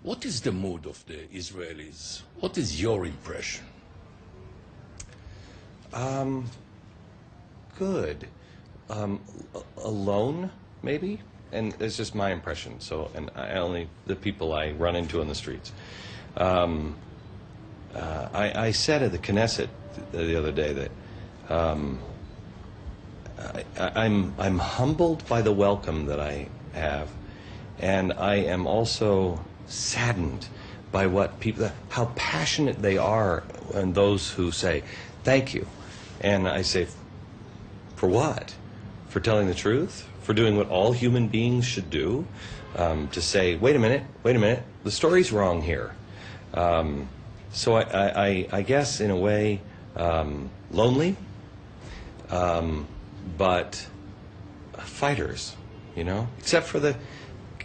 What is the mood of the Israelis? What is your impression? Good. Alone, maybe? And it's just my impression. So, and only the people I run into on the streets. I said at the Knesset the other day that I'm humbled by the welcome that I have, and I am also saddened by what people, how passionate they are, and those who say thank you, and I say, for what? For telling the truth? For doing what all human beings should do? To say, wait a minute, the story's wrong here. So I guess in a way lonely, but fighters, you know, except for the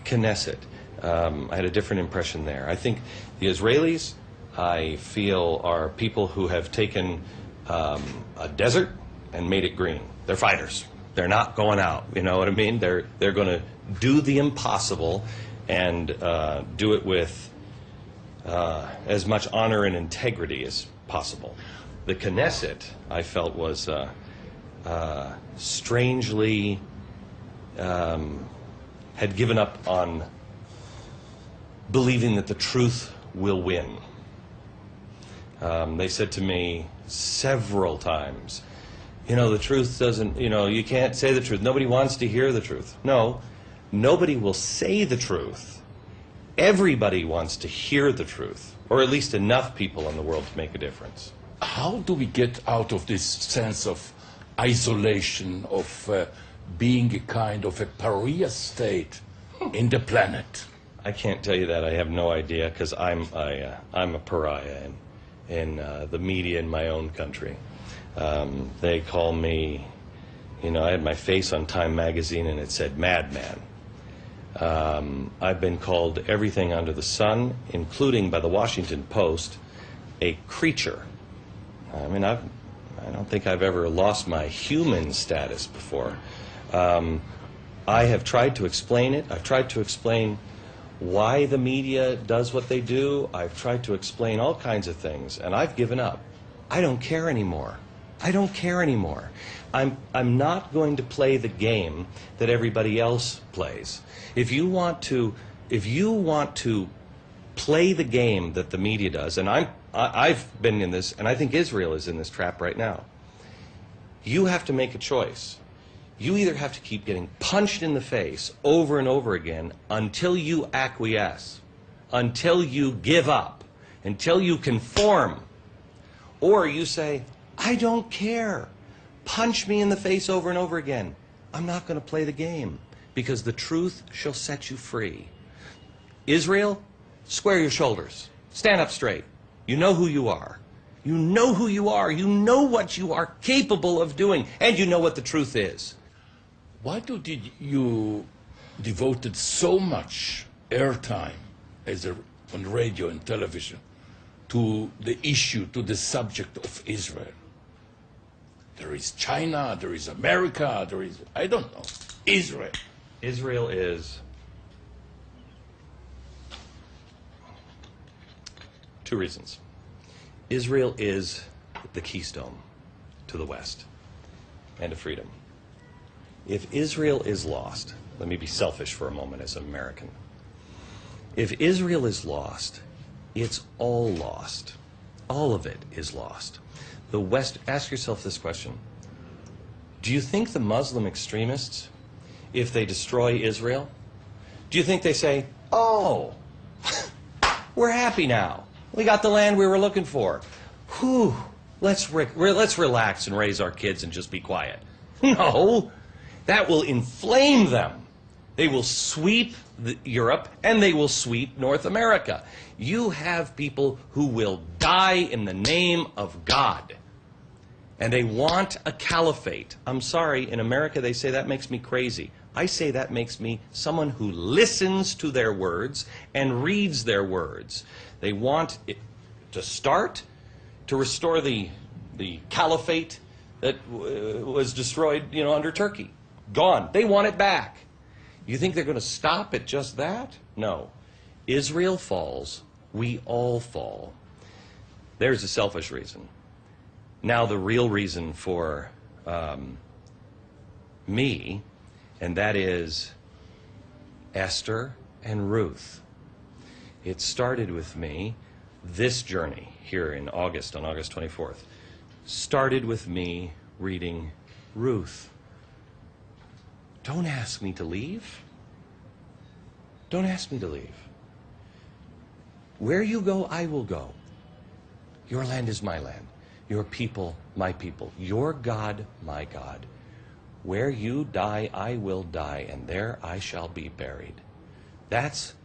Knesset. I had a different impression there. I think the Israelis, I feel, are people who have taken a desert and made it green. They're fighters. They're not going out. You know what I mean? They're going to do the impossible and do it with as much honor and integrity as possible. The Knesset, I felt, was strangely had given up on believing that the truth will win. They said to me several times, you know, the truth doesn't, you know, you can't say the truth. Nobody wants to hear the truth. No, nobody will say the truth. Everybody wants to hear the truth, or at least enough people in the world to make a difference. How do we get out of this sense of isolation, of being a kind of a pariah state in the planet? I can't tell you that. I have no idea, because I'm a pariah in the media in my own country. They call me, you know, I had my face on Time magazine and it said madman. I've been called everything under the sun, including by the Washington Post, a creature. I mean, I don't think I've ever lost my human status before. I have tried to explain it. I've tried to explain why the media does what they do. I've tried to explain all kinds of things, and I've given up. I don't care anymore. I don't care anymore. I'm not going to play the game that everybody else plays. If you want to play the game that the media does, and I've been in this, and I think Israel is in this trap right now. You have to make a choice. You either have to keep getting punched in the face over and over again until you acquiesce, until you give up, until you conform, or you say, I don't care. Punch me in the face over and over again. I'm not going to play the game, because the truth shall set you free. Israel, square your shoulders. Stand up straight. You know who you are. You know who you are. You know what you are capable of doing, and you know what the truth is. Why did you devoted so much airtime on radio and television to the issue, to the subject of Israel? There is China, there is America, there is, I don't know, Israel. Israel is two reasons. Israel is the keystone to the West and to freedom. If Israel is lost, let me be selfish for a moment as an American. If Israel is lost, it's all lost. All of it is lost. The West, ask yourself this question. Do you think the Muslim extremists, if they destroy Israel, do you think they say, oh, we're happy now. We got the land we were looking for. Whew, let's relax and raise our kids and just be quiet. No, that will inflame them. They will sweep Europe and they will sweep North America. You have people who will die in the name of God. And they want a caliphate. I'm sorry, in America they say that makes me crazy. I say that makes me someone who listens to their words and reads their words. They want it to start, to restore the caliphate that was destroyed, you know, under Turkey. Gone. They want it back. You think they're going to stop at just that? No. Israel falls, we all fall. There's a selfish reason. Now the real reason for me, and that is Esther and Ruth. It started with me, this journey here in August, on August 24th, started with me reading Ruth. Don't ask me to leave. Don't ask me to leave. Where you go, I will go. Your land is my land. Your people, my people. Your God, my God. Where you die, I will die, and there I shall be buried. That's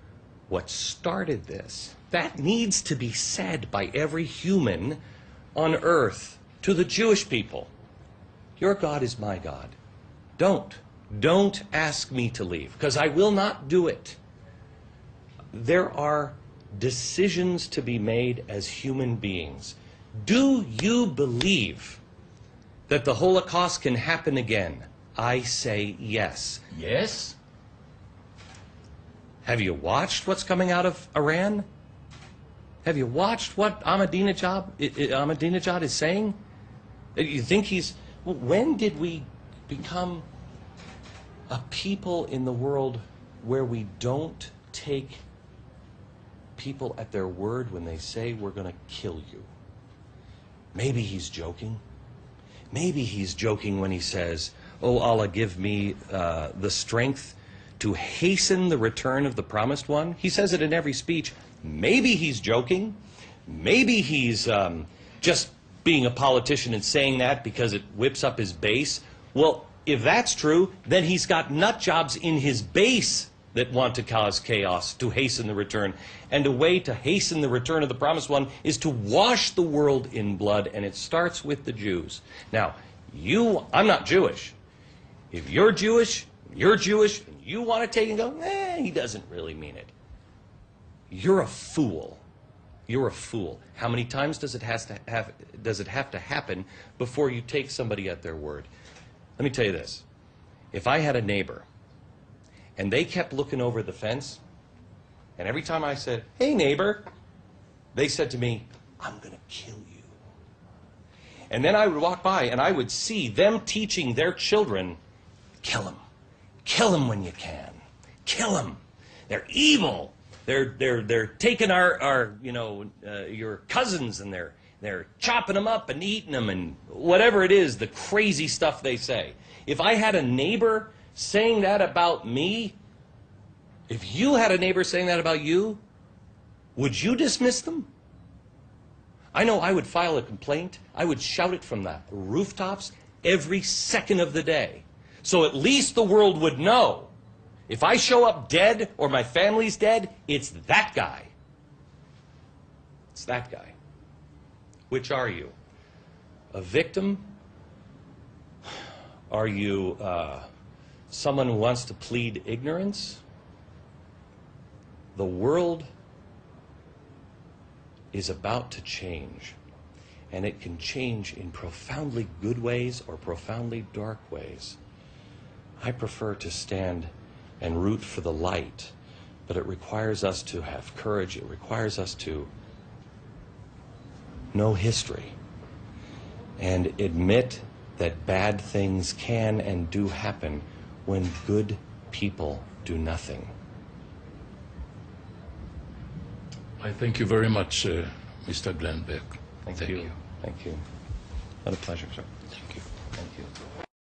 what started this. That needs to be said by every human on earth to the Jewish people. Your God is my God. Don't ask me to leave, because I will not do it. There are decisions to be made as human beings. Do you believe that the Holocaust can happen again? I say yes. Yes? Have you watched what's coming out of Iran? Have you watched what Ahmadinejad is saying? You think he's... When did we become a people in the world where we don't take people at their word when they say we're going to kill you? Maybe he's joking. Maybe he's joking when he says, "Oh, Allah, give me the strength to hasten the return of the promised one." He says it in every speech. Maybe he's joking. Maybe he's just being a politician and saying that because it whips up his base. Well, if that's true, then he's got nut jobs in his base that want to cause chaos, to hasten the return. And a way to hasten the return of the promised one is to wash the world in blood, and it starts with the Jews. Now, I'm not Jewish. If you're Jewish, and you want to take and go, he doesn't really mean it. You're a fool. You're a fool. How many times does it have to happen before you take somebody at their word? Let me tell you this. If I had a neighbor and they kept looking over the fence, and every time I said, "Hey, neighbor," they said to me, "I'm going to kill you." And then I would walk by and I would see them teaching their children, "Kill him. Kill him when you can. Kill him. They're evil. They're taking your cousins, and they're chopping them up and eating them," and whatever it is, the crazy stuff they say. If I had a neighbor saying that about me, if you had a neighbor saying that about you, would you dismiss them? I know I would file a complaint. I would shout it from the rooftops every second of the day. So at least the world would know. If I show up dead or my family's dead, it's that guy. It's that guy. Which are you? A victim? Are you someone who wants to plead ignorance? The world is about to change, and it can change in profoundly good ways or profoundly dark ways. I prefer to stand and root for the light, but it requires us to have courage. It requires us to know history and admit that bad things can and do happen when good people do nothing. I thank you very much, Mr. Glenn Beck. Thank you. Thank you. What a pleasure, sir. Thank you. Thank you.